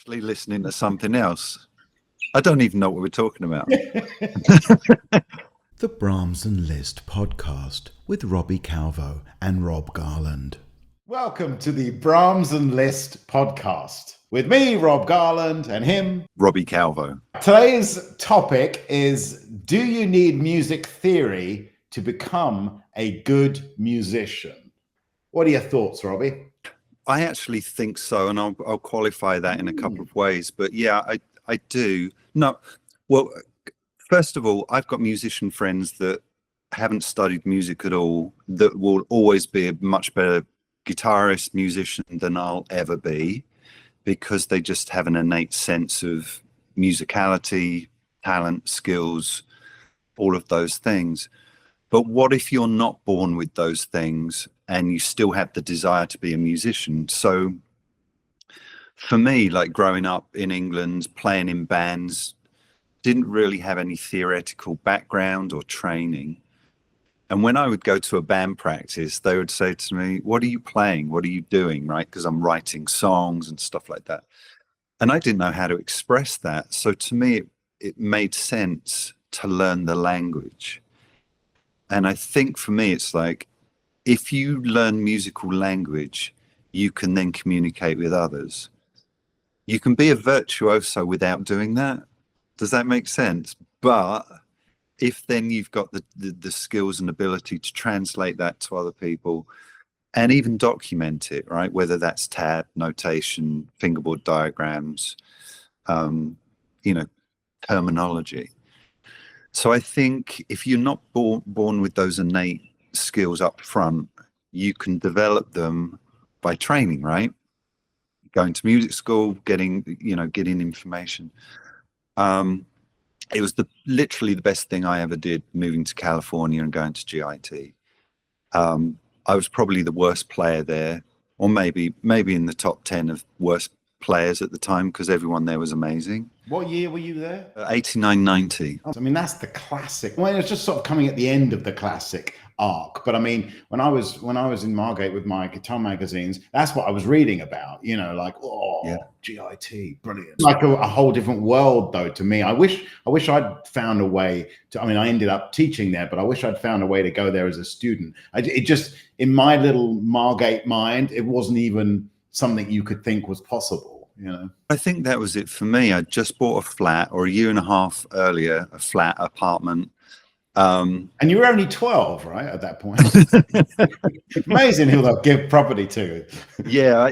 actually listening to something else. I don't even know what we're talking about. The Brahms Liszt podcast with Robbie Calvo and Rob Garland. Welcome to the Brahms Liszt podcast with me, Rob Garland, and him, Robbie Calvo. Today's topic is, do you need music theory to become a good musician? What are your thoughts, Robbie? I actually think so, and I'll qualify that in a couple of ways. But yeah, I do. No, well, first of all, I've got musician friends that haven't studied music at all, that will always be a much better guitarist, musician than I'll ever be, because they just have an innate sense of musicality, talent, skills, all of those things. But what if you're not born with those things and you still have the desire to be a musician? So for me, like growing up in England, playing in bands, didn't really have any theoretical background or training. And when I would go to a band practice, they would say to me, what are you playing? What are you doing? Right? Because I'm writing songs and stuff like that. And I didn't know how to express that. So to me, it made sense to learn the language. And I think for me, it's like, if you learn musical language, you can then communicate with others. You can be a virtuoso without doing that. Does that make sense? But if then you've got the skills and ability to translate that to other people and even document it, right? Whether that's tab, notation, fingerboard diagrams, terminology. So I think if you're not born with those innate skills up front, you can develop them by training, right? Going to music school, getting information. It was literally the best thing I ever did, moving to California and going to GIT. I was probably the worst player there, or maybe in the top 10 of worst players at the time, because everyone there was amazing. What year were you there? 89, 90. I mean, that's the classic. Well, it's just sort of coming at the end of the classic arc. But I mean, when I was in Margate with my guitar magazines, that's what I was reading about, GIT, brilliant. Like a whole different world, though, to me. I wish I'd found a way to, I ended up teaching there, but I wish I'd found a way to go there as a student. It just, in my little Margate mind, it wasn't even something you could think was possible. I think that was it for me. I just bought a flat, or a year and a half earlier, a flat apartment. And you were only 12, right, at that point? It's amazing who they'll give property to. Yeah.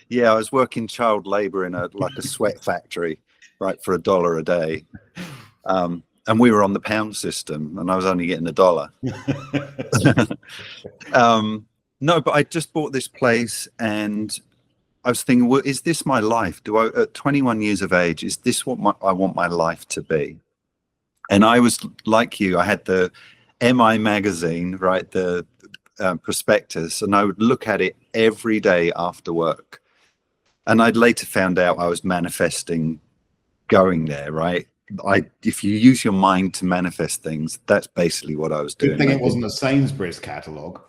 Yeah, I was working child labor in a sweat factory, right, for $1 a day. And we were on the pound system, and I was only getting $1. No, but I just bought this place, and I was thinking, well, is this my life? At 21 years of age, is this what I want my life to be? And I was like you, I had the MI magazine, right, the prospectus, and I would look at it every day after work. And I'd later found out I was manifesting going there, right? If you use your mind to manifest things, that's basically what I was doing. Good thing it wasn't a Sainsbury's catalogue.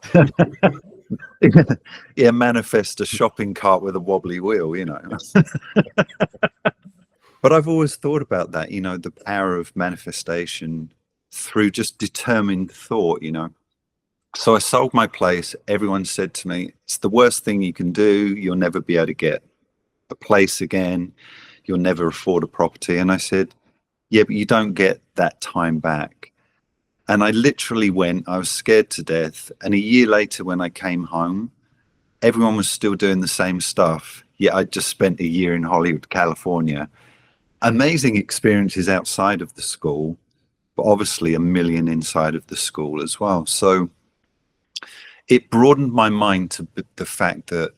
Yeah, manifest a shopping cart with a wobbly wheel, But I've always thought about that, the power of manifestation through just determined thought, So I sold my place. Everyone said to me, it's the worst thing you can do. You'll never be able to get a place again. You'll never afford a property. And I said, yeah, but you don't get that time back. And I literally went, I was scared to death. And a year later, when I came home, everyone was still doing the same stuff. Yet I just spent a year in Hollywood, California. Amazing experiences outside of the school, but obviously a million inside of the school as well. So it broadened my mind to the fact that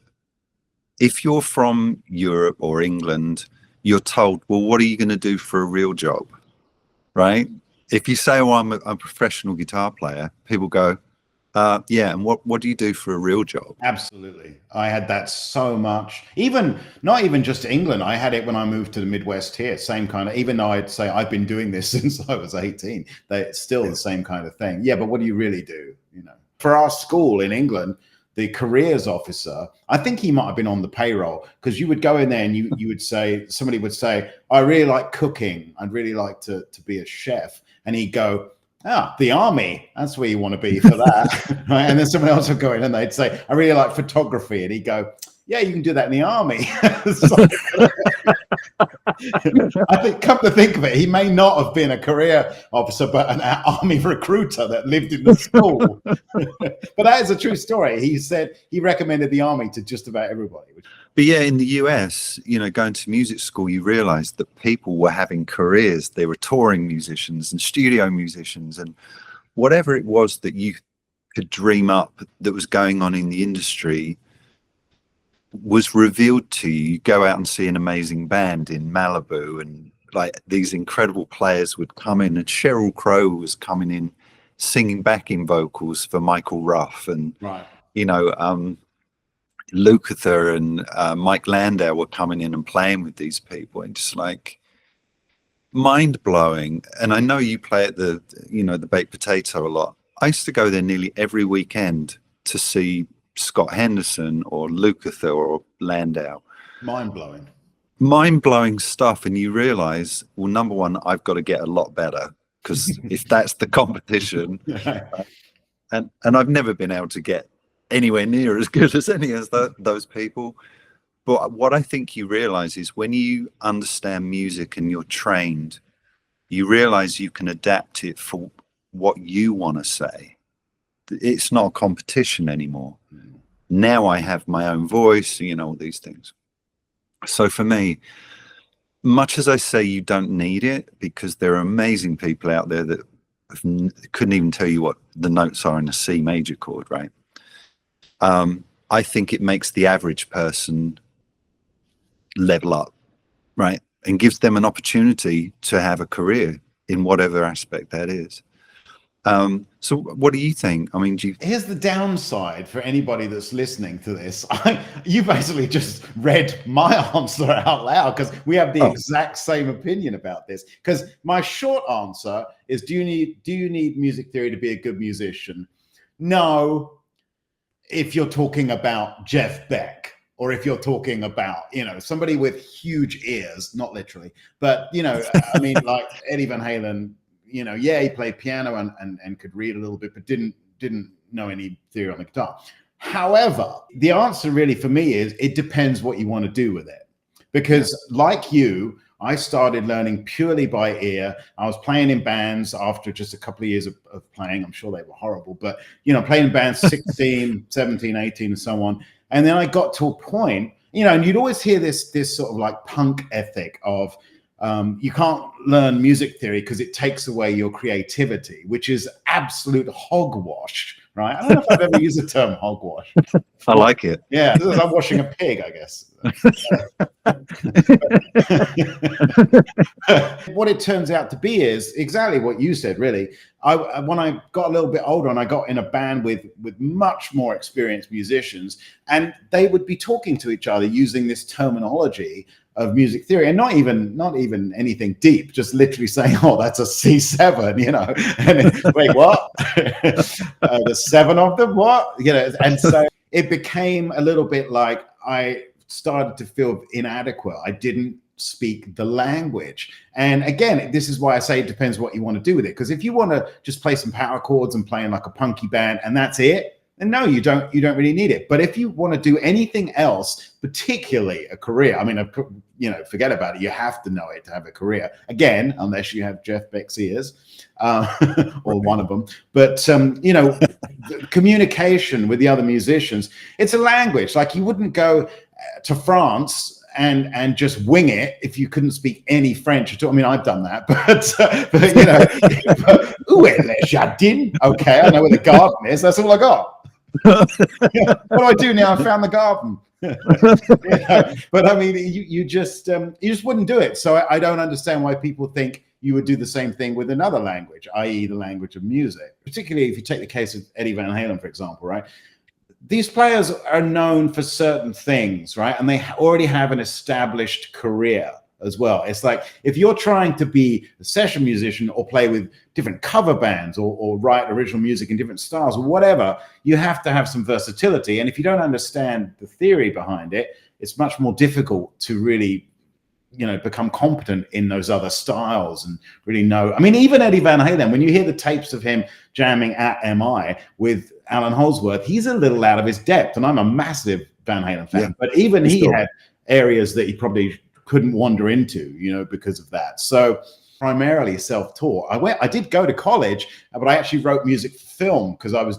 if you're from Europe or England, you're told, well, what are you going to do for a real job, right? If you say, oh, I'm a professional guitar player, people go, yeah, and what do you do for a real job? Absolutely. I had that so much. Not even just England. I had it when I moved to the Midwest here. Same kind of, even though I'd say I've been doing this since I was 18, it's still the same kind of thing. Yeah, but what do you really do? For our school in England, the careers officer. I think he might have been on the payroll, because you would go in there and you would say, somebody would say, I really like cooking. I'd really like to be a chef. And he'd go, the army, that's where you want to be for that. Right? And then someone else would go in and they'd say, I really like photography. And he'd go, yeah, you can do that in the army. I think, come to think of it, he may not have been a career officer, but an army recruiter that lived in the school. But that is a true story. He said he recommended the army to just about everybody. But yeah, in the US, you know, going to music school, you realize that people were having careers. They were touring musicians and studio musicians, and whatever it was that you could dream up that was going on in the industry was revealed to you. You go out and see an amazing band in Malibu, and like these incredible players would come in, and Sheryl Crow was coming in singing backing vocals for Michael Ruff, and you know, Lukather and Mike Landau were coming in and playing with these people, and just like mind-blowing. And I know you play at the, you know, the Baked Potato a lot. I used to go there nearly every weekend to see Scott Henderson or Lukather or Landau. Mind-blowing stuff. And you realize, well, number one, I've got to get a lot better, because if that's the competition, and I've never been able to get anywhere near as good as any of those people. But what I think you realize is, when you understand music and you're trained, you realize you can adapt it for what you want to say. It's not a competition anymore. Now I have my own voice, you know, all these things. So for me, much as I say you don't need it, because there are amazing people out there that couldn't even tell you what the notes are in a C major chord, right? I think it makes the average person level up, right? And gives them an opportunity to have a career in whatever aspect that is. So what do you think? I mean, here's the downside for anybody that's listening to this. You basically just read my answer out loud, because we have the exact same opinion about this. Because my short answer is, do you need music theory to be a good musician? No. If you're talking about Jeff Beck, or if you're talking about, you know, somebody with huge ears, not literally, but, you know, I mean, like Eddie Van Halen, you know, yeah, he played piano and could read a little bit, but didn't know any theory on the guitar. However, the answer really for me is, it depends what you want to do with it. Because like you, I started learning purely by ear. I was playing in bands after just a couple of years of playing. I'm sure they were horrible, but, you know, playing in bands 16, 17, 18, and so on. And then I got to a point, you know, and you'd always hear this sort of like punk ethic of, you can't learn music theory because it takes away your creativity, which is absolute hogwash, right? I don't know if I've ever used the term hogwash. I like it. Yeah, this is like washing a pig, I guess. What it turns out to be is exactly what you said, really. When I got a little bit older and I got in a band with much more experienced musicians, and they would be talking to each other using this terminology of music theory, and not even anything deep, just literally saying, oh, that's a C7, you know, and then, wait, what? There's 7 of them, what? You know, and so it became a little bit like I started to feel inadequate. I didn't speak the language. And again, this is why I say it depends what you want to do with it. Because if you want to just play some power chords and play in like a punky band and that's it, then no, you don't really need it. But if you want to do anything else, particularly a career, I mean, you know, forget about it. You have to know it to have a career. Again, unless you have Jeff Beck's ears, or one of them. But, you know, communication with the other musicians, it's a language. Like, you wouldn't go to France and just wing it if you couldn't speak any French at all. I mean, I've done that, but you know, où est le jardin? Okay, I know where the garden is. That's all I got. What do I do now? I found the garden. You know, but I mean, you just wouldn't do it. So I don't understand why people think you would do the same thing with another language, i.e. the language of music. Particularly if you take the case of Eddie Van Halen, for example, right? These players are known for certain things, right? And they already have an established career. as well. It's like if you're trying to be a session musician or play with different cover bands or write original music in different styles or whatever, you have to have some versatility. And if you don't understand the theory behind it, it's much more difficult to really, become competent in those other styles and really know. I mean, even Eddie Van Halen, when you hear the tapes of him jamming at MI with Alan Holdsworth, he's a little out of his depth. And I'm a massive Van Halen fan, but even he had areas that he probably couldn't wander into, because of that. So primarily self-taught. I did go to college, but I actually wrote music for film because I was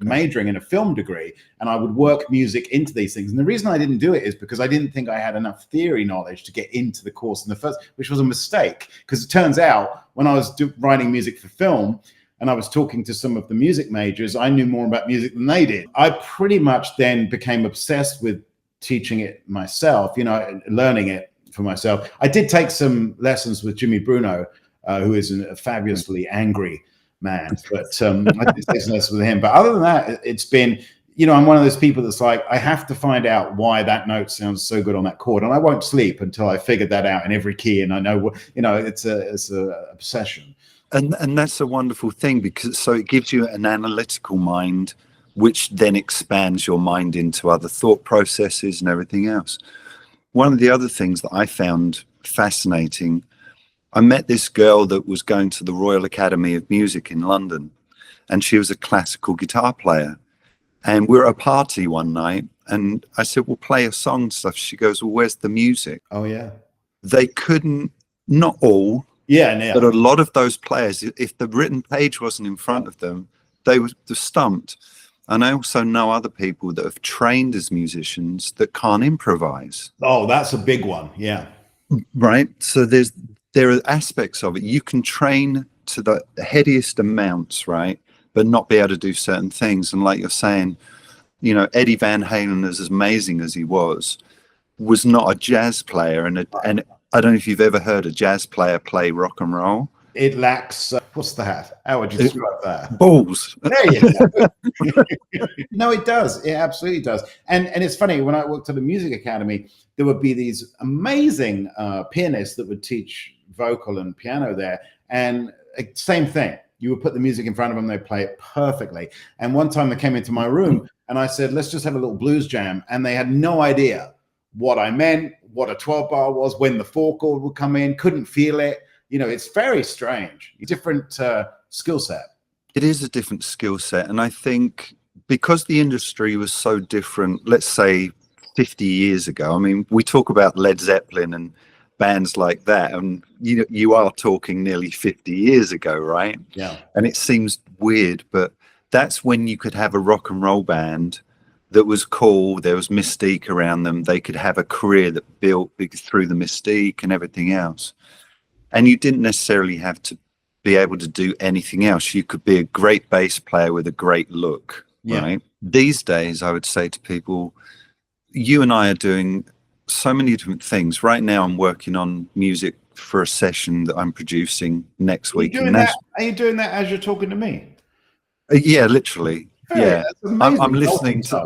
majoring in a film degree, and I would work music into these things. And the reason I didn't do it is because I didn't think I had enough theory knowledge to get into the course in the first, which was a mistake. Because it turns out when I was writing music for film and I was talking to some of the music majors, I knew more about music than they did. I pretty much then became obsessed with teaching it myself, learning it for myself. I did take some lessons with Jimmy Bruno, who is a fabulously angry man, but I did take some lessons with him. But other than that, it's been, I'm one of those people that's like, I have to find out why that note sounds so good on that chord, and I won't sleep until I figure that out in every key, and I know what, it's a obsession. And that's a wonderful thing, because so it gives you an analytical mind, which then expands your mind into other thought processes and everything else. One of the other things that I found fascinating, I met this girl that was going to the Royal Academy of Music in London, and she was a classical guitar player. And we were at a party one night, and I said, well, play a song and stuff. She goes, well, where's the music? Oh, yeah. They couldn't, not all, but a lot of those players, if the written page wasn't in front of them, they were stumped. And I also know other people that have trained as musicians that can't improvise. Oh, that's a big one. Yeah. Right. So there are aspects of it. You can train to the headiest amounts, right, but not be able to do certain things. And like you're saying, Eddie Van Halen, as amazing as he was not a jazz player. And I don't know if you've ever heard a jazz player play rock and roll. It lacks, what's that? How would you describe that? Balls. There you go. No, it does. It absolutely does. And it's funny, when I worked at the music academy, there would be these amazing pianists that would teach vocal and piano there. And same thing. You would put the music in front of them, they'd play it perfectly. And one time they came into my room and I said, let's just have a little blues jam. And they had no idea what I meant, what a 12 bar was, when the 4 chord would come in, couldn't feel it. It's very strange. Different skill set. It is a different skill set. And I think because the industry was so different, let's say 50 years ago, I mean, we talk about Led Zeppelin and bands like that, and you are talking nearly 50 years ago, right? Yeah. And it seems weird, but that's when you could have a rock and roll band that was cool. There was mystique around them. They could have a career that built through the mystique and everything else. And you didn't necessarily have to be able to do anything else. You could be a great bass player with a great look, right? These days, I would say to people, you and I are doing so many different things. Right now, I'm working on music for a session that I'm producing next week. Are you doing that as you're talking to me? Yeah, literally. Yeah, I'm listening to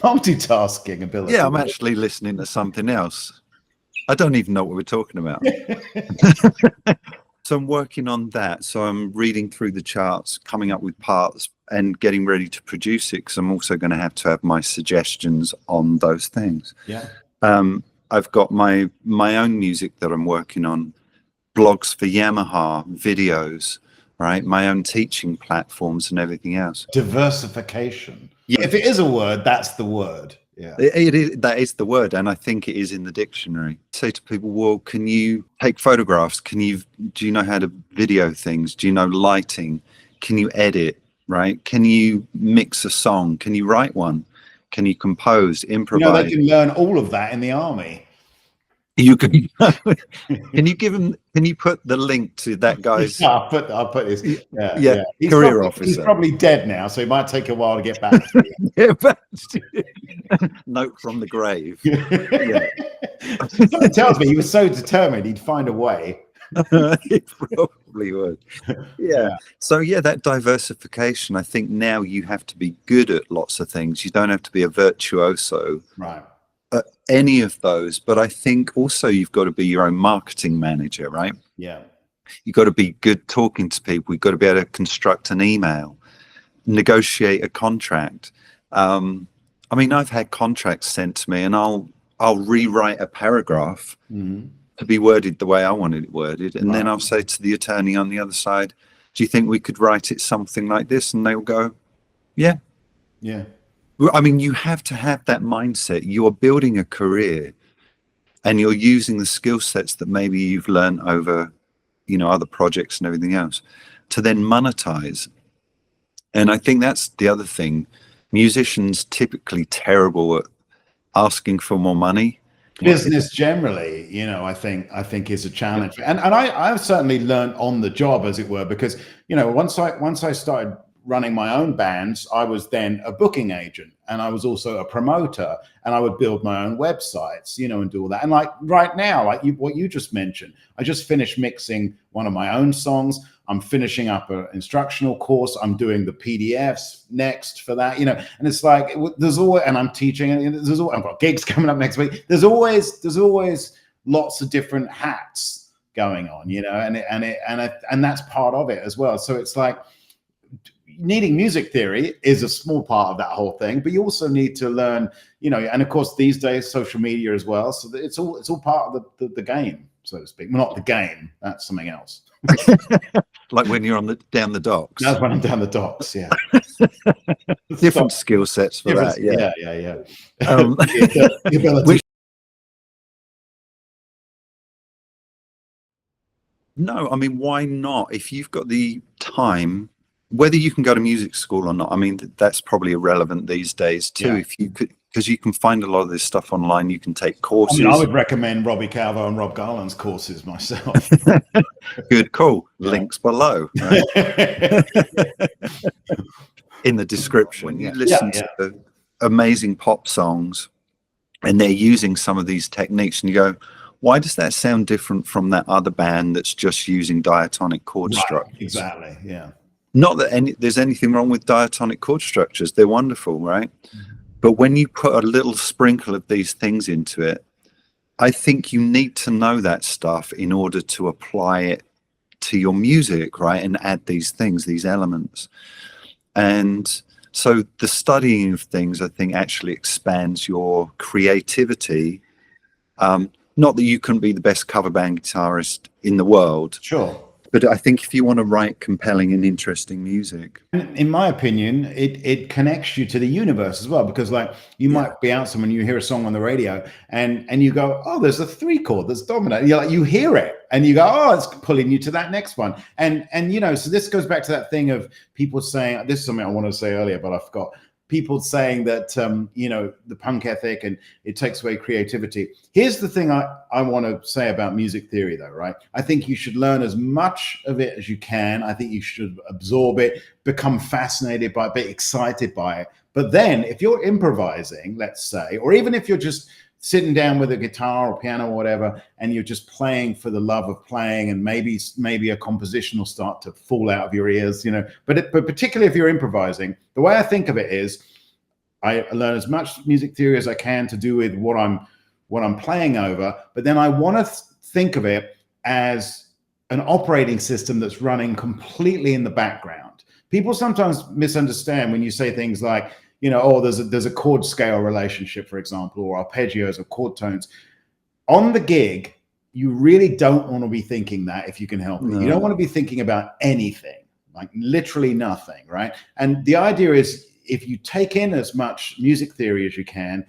multitasking ability. Yeah, I'm actually listening to something else. I don't even know what we're talking about. So I'm working on that. So I'm reading through the charts, coming up with parts and getting ready to produce it, because I'm also going to have my suggestions on those things. Yeah. I've got my own music that I'm working on, blogs for Yamaha, videos, right? My own teaching platforms and everything else. Diversification. Yeah. If it is a word, that's the word. Yeah, that is the word, and I think it is in the dictionary. Say to people, well, can you take photographs? Do you know how to video things? Do you know lighting? Can you edit, right? Can you mix a song? Can you write one? Can you compose, improvise? They can learn all of that in the army. You can. Can you put the link to that guy's? Yeah, I'll put this. Yeah. Career officer. He's probably dead now, so it might take a while to get back to you. Note from the grave. Someone tells me he was so determined he'd find a way. He probably would. Yeah. So that diversification. I think now you have to be good at lots of things. You don't have to be a virtuoso. Right. any of those, but I think also you've got to be your own marketing manager, right? Yeah. You've got to be good talking to people. You've got to be able to construct an email, negotiate a contract. I mean, I've had contracts sent to me, and I'll rewrite a paragraph to be worded the way I wanted it worded, and then I'll say to the attorney on the other side, "Do you think we could write it something like this?" And they'll go, "Yeah." I mean, you have to have that mindset. You're building a career, and you're using the skill sets that maybe you've learned over, other projects and everything else to then monetize. And I think that's the other thing. Musicians typically terrible at asking for more money. Business generally, I think is a challenge. And I've certainly learned on the job, as it were, because, once I started running my own bands, I was then a booking agent, and I was also a promoter, and I would build my own websites, and do all that. And like right now, what you just mentioned, I just finished mixing one of my own songs. I'm finishing up an instructional course. I'm doing the PDFs next for that, and it's like, there's always, and I'm teaching, and I've got gigs coming up next week. There's always lots of different hats going on, and that's part of it as well. So it's like, needing music theory is a small part of that whole thing, but you also need to learn, and of course these days social media as well. So it's all part of the game, so to speak. Well, not the game, that's something else. Like when you're down the docks. That's when I'm down the docks. Yeah. Different skill sets for that. Yeah. The ability. No, I mean, why not? If you've got the time, whether you can go to music school or not, I mean, that's probably irrelevant these days too. Yeah. If you could, because you can find a lot of this stuff online. You can take courses. I would recommend Robbie Calvo and Rob Garland's courses myself. Good, cool. Yeah. Links below. Right? In the description. When you listen to amazing pop songs and they're using some of these techniques, and you go, why does that sound different from that other band that's just using diatonic chord structures? Exactly, yeah. Not that there's anything wrong with diatonic chord structures. They're wonderful, right? But when you put a little sprinkle of these things into it, I think you need to know that stuff in order to apply it to your music, right? And add these things, these elements. And so the studying of things, I think, actually expands your creativity. Not that you couldn't be the best cover band guitarist in the world. Sure. But I think if you want to write compelling and interesting music, in my opinion, it connects you to the universe as well, because like you might be out somewhere and you hear a song on the radio and you go, oh, there's a 3 chord that's dominant. You're like, you hear it and you go, oh, it's pulling you to that next one. And so this goes back to that thing of people saying, this is something I wanted to say earlier, but I forgot. People saying that, the punk ethic and it takes away creativity. Here's the thing I want to say about music theory, though, right? I think you should learn as much of it as you can. I think you should absorb it, become fascinated by it, be excited by it. But then if you're improvising, let's say, or even if you're just sitting down with a guitar or piano or whatever, and you're just playing for the love of playing, and maybe a composition will start to fall out of your ears, but particularly if you're improvising, the way I think of it is I learn as much music theory as I can to do with what I'm playing over, but then I want to think of it as an operating system that's running completely in the background. People sometimes misunderstand when you say things like, there's a chord scale relationship, for example, or arpeggios or chord tones. On the gig, you really don't want to be thinking that if you can help it. No. You don't want to be thinking about anything, like literally nothing, right? And the idea is if you take in as much music theory as you can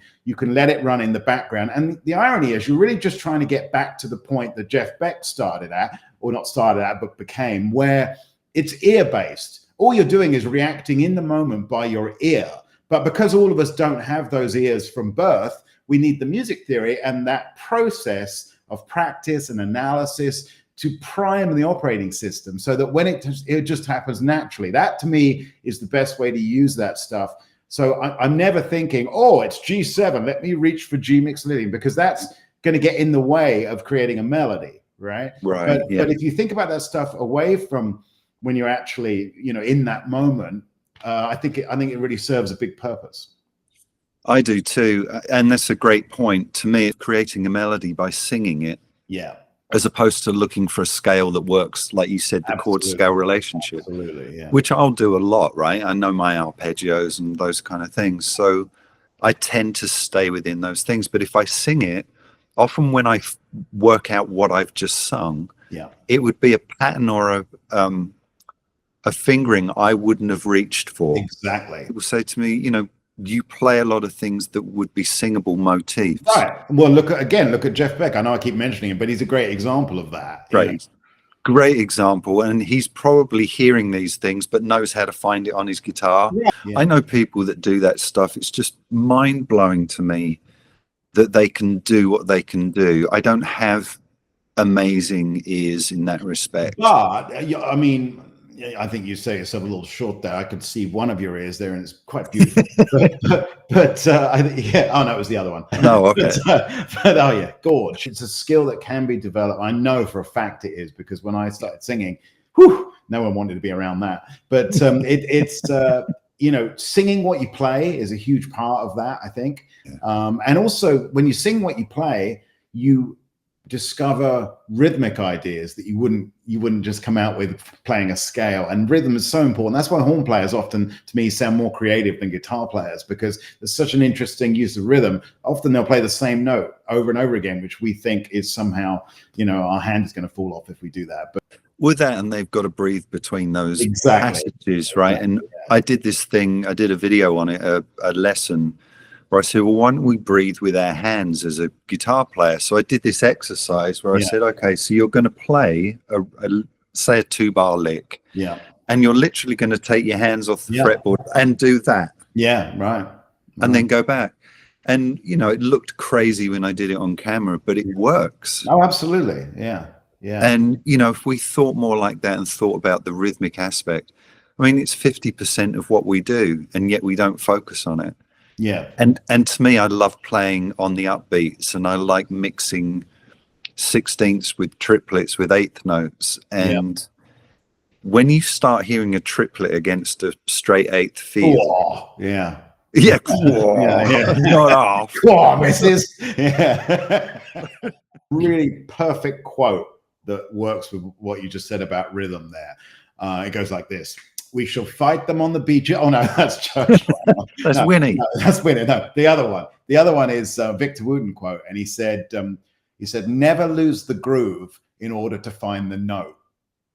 let it run in the background. And the irony is you're really just trying to get back to the point that Jeff Beck started at, or not started at, but became, where it's ear-based. All you're doing is reacting in the moment by your ear. But because all of us don't have those ears from birth, we need the music theory and that process of practice and analysis to prime the operating system so that when it just happens naturally. That to me is the best way to use that stuff. So I'm never thinking, oh, it's G7, let me reach for G mixolydian, because that's going to get in the way of creating a melody, right? Right. But if you think about that stuff away from when you're actually, in that moment, I think it really serves a big purpose. I do too. And that's a great point. To me, creating a melody by singing it, Yeah, as opposed to looking for a scale that works, like you said, the chord absolutely. scale relationship, Absolutely, yeah. which I'll do a lot, right? I know my arpeggios and those kind of things. So I tend to stay within those things. But if I sing it, often when I work out what I've just sung, Yeah, it would be a pattern or a fingering I wouldn't have reached for. exactly. People say to me, you know, you play a lot of things that would be singable motifs. Right. Well, look at Jeff Beck. I know I keep mentioning him, but he's a great example of that. Great example. And he's probably hearing these things, but knows how to find it on his guitar. Yeah. Yeah. I know people that do that stuff. It's just mind blowing to me that they can do what they can do. I don't have amazing ears in that respect. But I mean, I think you say yourself a little short there. I could see one of your ears there, and it's quite beautiful. but I think, yeah. Oh no, it was the other one. No, okay. but oh yeah, gorge. It's a skill that can be developed. I know for a fact it is, because when I started singing, whew, no one wanted to be around that. But it's you know, singing what you play is a huge part of that, I think. And also, when you sing what you play, you discover rhythmic ideas that you wouldn't just come out with playing a scale. And rhythm is so important. That's why horn players often, to me, sound more creative than guitar players, because there's such an interesting use of rhythm. Often they'll play the same note over and over again, which we think is somehow, you know, our hand is going to fall off if we do that. But with that, and they've got to breathe between those exactly. passages, right? And I did this thing, I did a video on it, a lesson, where I said, well, why don't we breathe with our hands as a guitar player? So I did this exercise where I said, okay, so you're going to play say a 2-bar lick, and you're literally going to take your hands off the fretboard and do that, right, and then go back. And you know, it looked crazy when I did it on camera, but it works. Oh, absolutely. Yeah. And you know, if we thought more like that and thought about the rhythmic aspect, I mean, it's 50% of what we do, and yet we don't focus on it. Yeah. And to me, I love playing on the upbeats, and I like mixing 16ths with triplets with 8th notes. And when you start hearing a triplet against a straight 8th feel, yeah. Not off. Come on, missus. Yeah. Really perfect quote that works with what you just said about rhythm there. It goes like this: we shall fight them on the beach. Oh no, that's Church. That's Winnie. No, that's Winnie. No, the other one. The other one is Victor Wooten quote, and he said, "Never lose the groove in order to find the note."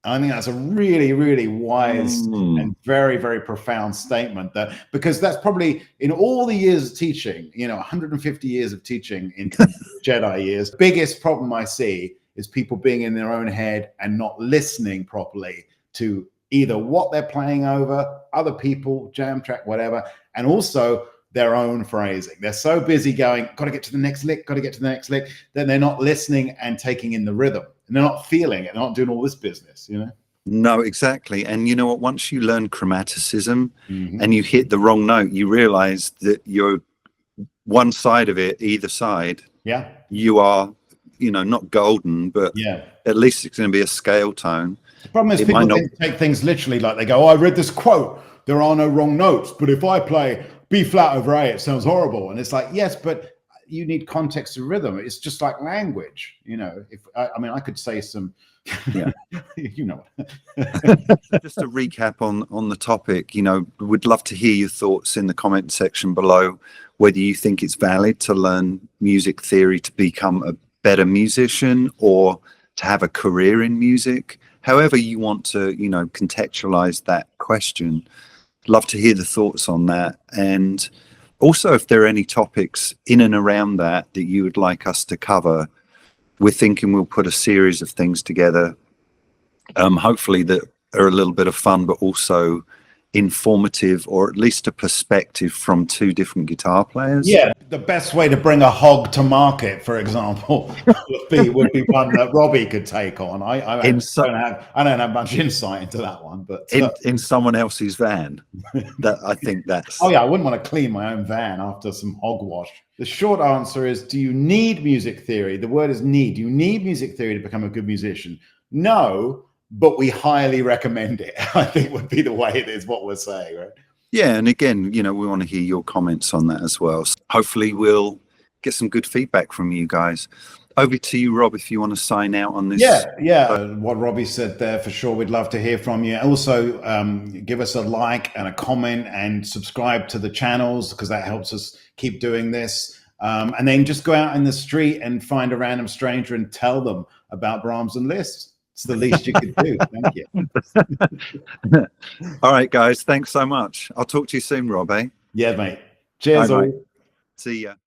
I think that's a really, really wise and very, very profound statement. That, because that's probably, in all the years of teaching, you know, 150 years of teaching in Jedi years, biggest problem I see is people being in their own head and not listening properly to either what they're playing over, other people, jam track, whatever, and also their own phrasing. They're so busy going, got to get to the next lick, got to get to the next lick, then they're not listening and taking in the rhythm. And they're not feeling it, they're not doing all this business, you know? No, exactly. And you know what? Once you learn chromaticism and you hit the wrong note, you realize that you're one side of it, either side. Yeah. You are, you know, not golden, but at least it's going to be a scale tone. The problem is people take things literally, like they go, oh, I read this quote, there are no wrong notes, but if I play B flat over A, it sounds horrible. And it's like, yes, but you need context and rhythm. It's just like language, you know. If I mean, I could say some, you know. Just to recap on the topic, you know, we'd love to hear your thoughts in the comment section below, whether you think it's valid to learn music theory to become a better musician or to have a career in music. However you want to, you know, contextualize that question. Love to hear the thoughts on that. And also, if there are any topics in and around that you would like us to cover, we're thinking we'll put a series of things together, hopefully that are a little bit of fun, but also informative, or at least a perspective from two different guitar players. Yeah, the best way to bring a hog to market, for example, would be one that Robbie could take on. I don't have much insight into that one, but in someone else's van. I think that's. Oh yeah, I wouldn't want to clean my own van after some hogwash. The short answer is: do you need music theory? The word is need. Do you need music theory to become a good musician? No. But we highly recommend it, I think, would be the way it is, what we're saying, right? Yeah, and again, you know, we want to hear your comments on that as well. So hopefully we'll get some good feedback from you guys. Over to you, Rob, if you want to sign out on this. What Robbie said there, for sure, we'd love to hear from you. Also, give us a like and a comment and subscribe to the channels, because that helps us keep doing this. And then just go out in the street and find a random stranger and tell them about Brahms and Liszt. It's the least you could do. Thank you. All right, guys. Thanks so much. I'll talk to you soon, Rob. Yeah, mate. Cheers. Bye, All. mate. See ya.